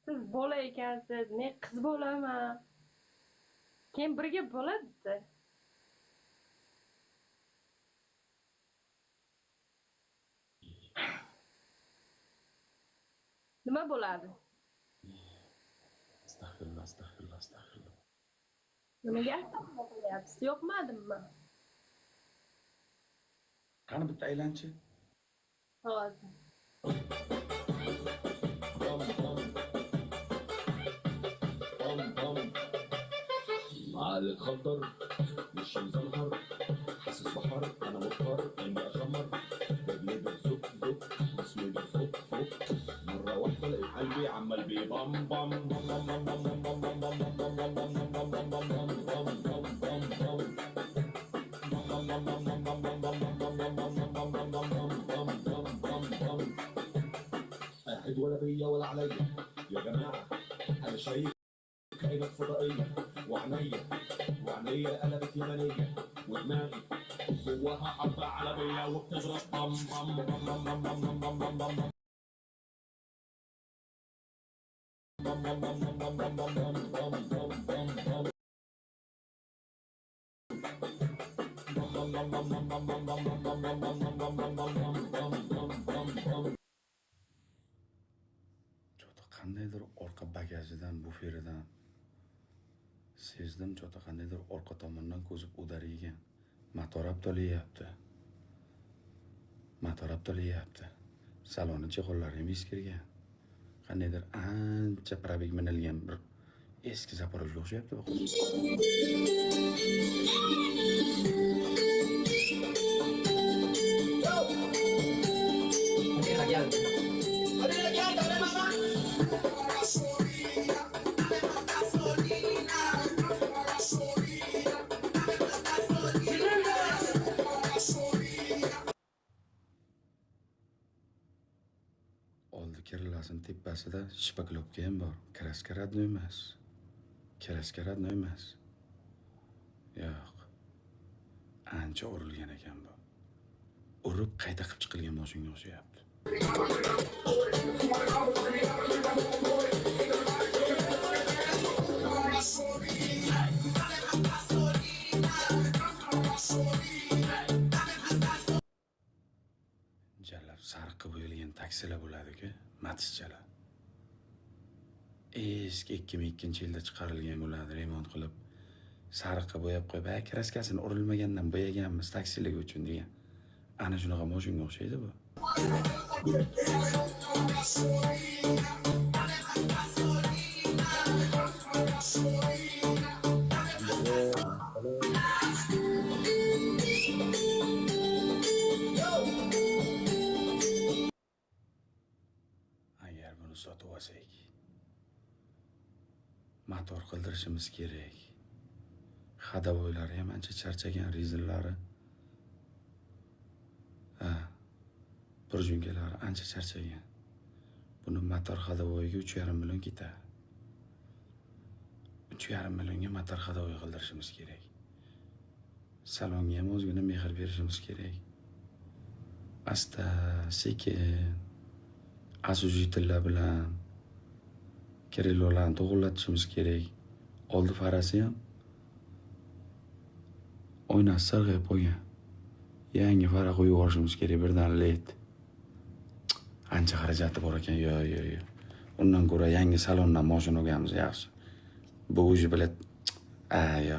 Siz bola ekansiz, men qiz bo'laman. Keyin birga bo'ladi. Nima bo'ladi? Astag'firullah, astag'firullah, astag'firullah. Nimaga astag'firullah qilyapsiz? Yo'qmadimmi? Qani bitta aylanchi. Hozir. مع الخضر مش مزمهر حاسس بحر انا مضطر اني اخمر رجلي بتزق زق جسمي بيفك فك مره واحده لقيت قلبي عمال بيبم بم بم بم بم بم بم بم بم بم قاعد ولا بيا ولا عليا يا جماعه انا شايف كائنات فضائيه وعينيا قلبت يمنيه ودماغي جواها حبه علبيه وبتضرب بم بم بم بم بم بم بم بم بم qandaydir orqa bagajidan buferidan sezdim chota qandaydir orqa tomondan ko'zib o'dar yegan motor to'layapti saloni chexollari ham eskirgan qandaydir ancha probeg minilgan bir eski Zaporojga o'xshayapti bu qiz. Oldi kirlasini tepasida shpaklopka ham bor. Kraska radnoy emas. Yo'q. Ancha urilgan ekan bu. Urib qayta qilib chiqilgan mashinaga o'xshayapti. Jalab sariqqa bo'yalgan taksilar bo'ladi-ku, Matizchalar. Eski 2002-yilda chiqarilgan bo'ladi, remont qilib. Sariqqa bo'yab qo'yib, kraskasini urilmagandan bo'yaganmiz taksilar uchun degan. Ana shunaqa mashinaga o'xshaydi bu. Agar buni sotib olsak, motor qildirishimiz kerak. Xadavoylari ham ancha charchagan, rezinlari. Prujunkalari ancha charchagan. Buni motor xadavoyiga 3,5 million ketadi. 3,5 millionga motor xadavoy qildirishimiz kerak. Salonga ham o'zgina mehr berishimiz kerak. Asta, sekin, asujitellar bilan kerelolarni to'g'irlatishimiz kerak. Oldi farasi ham oynasi sarg'ayib qolgan. Yangi fara qo'yib yuborishimiz kerak, birdan led. Ancha xarajati bor ekan, yo. Undan ko'ra yangi salondan mashina olganimiz yaxshi. Bu o'zi bilan yo.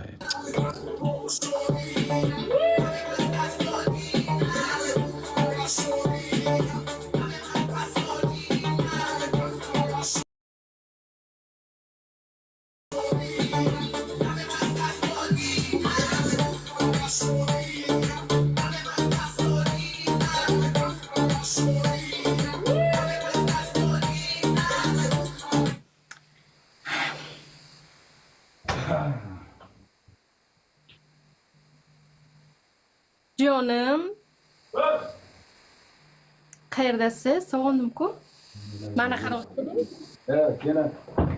Jonim. Qayerdasiz? Sog'indim-ku. Mana qarang.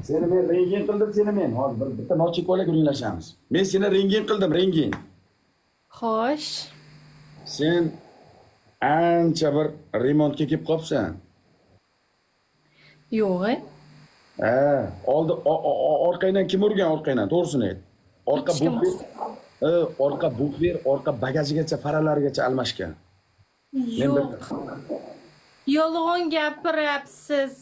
Seni men rengin qildim, hozir bitta nochiko'ylak o'ynashamiz. Men seni rengin qildim. Xo'sh. Sen ancha bir remontga kelib qopsan. Yo'q. Orqangdan kim urgan orqangdan? To'g'risini ayt. Orqa Hech kim buffer, orqa buffer, orqa bagajigacha, faralarigacha almashgan. Men bir yo'q. Yolg'on gapiryapsiz.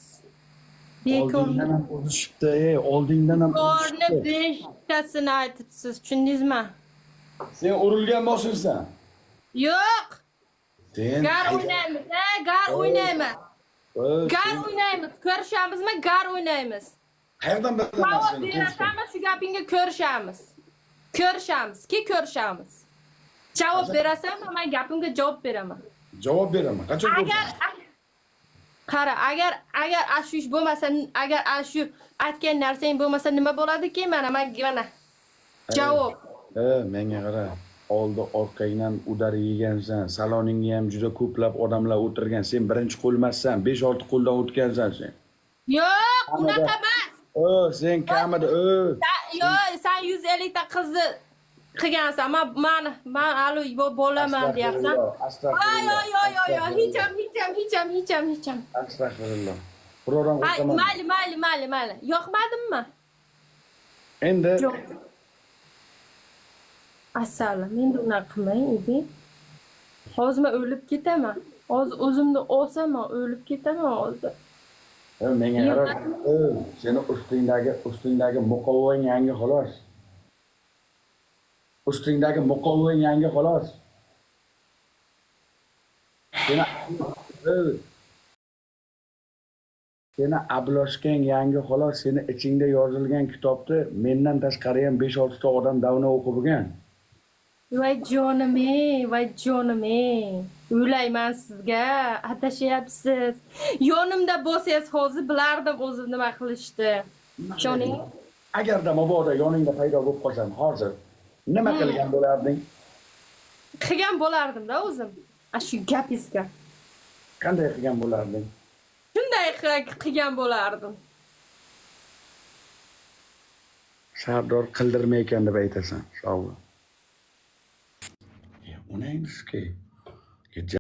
oldingdan Bekorni. ham urishibdi, oldingdan ham Bekorni urishibdi. 5tasini aytibsiz, tushundingizmi? Sen urilgan boshingsan. Yo'q. Sen Gar o'ynaymiz, gar o'ynaymiz. Gar sen o'ynaymiz. Ko'rishamizmi? Gar o'ynaymiz. qayerdan bilaman Javob seni? berasanmi shu gapingga ko'rishamiz. Ko'rishamiz. Javob berasanmi, men gapimga javob beraman. Javob beraman. Qachon Agar qara, agar shu ish bo'lmasa, agar shu aytgan narsang bo'lmasa nima bo'ladiki? Mana javob. menga qara. Oldi orqangdan udar yegansan. Saloningga ham juda ko'plab odamlar o'tirgan. Sen birinchi qo'lmassan, 5-6 qo'ldan o'tkazsan sen. Yo'q, unaqa emas. Sen kamida, Yo'q, sen 150 ta qizni qilgansan. Men hali bo'laman deyapsan. Yo'q. Hech ham. Astag'firulloh. Biroram qo'rqaman. Mayli. Yoqmadimmi? Endi Yo'q. Assalom, endi unaqa qilmang, edi. Hozir men o'lib ketaman. Hozir o'zimni olsam, o'lib ketaman hozir. menga qara. Seni ustingdagi muqovvang yangi xolos. Ustingdagi muqovvang yangi xolos. Seni abloshkang yangi xolos. Seni ichingda yozilgan kitobni mendan tashqari ham 5-6 ta odam davno o'qigan. Voy jonim. O'ylayman sizga, adashyapsiz. Yonimda bo'lsangiz hozir bilardim o'zim nima qilishdi. Ishoning. Agarda mabodo yoningda paydo bo'lib qolsam hozir nima qilgan bo'larding? Qilgan bo'lardim-da o'zim. Shu gapingizga. Qanday qilgan bo'larding? Shunday qilgan bo'lardim. Sardor qildirmay ekan deb aytasan, sog' bo'l. Unaymiz-ki.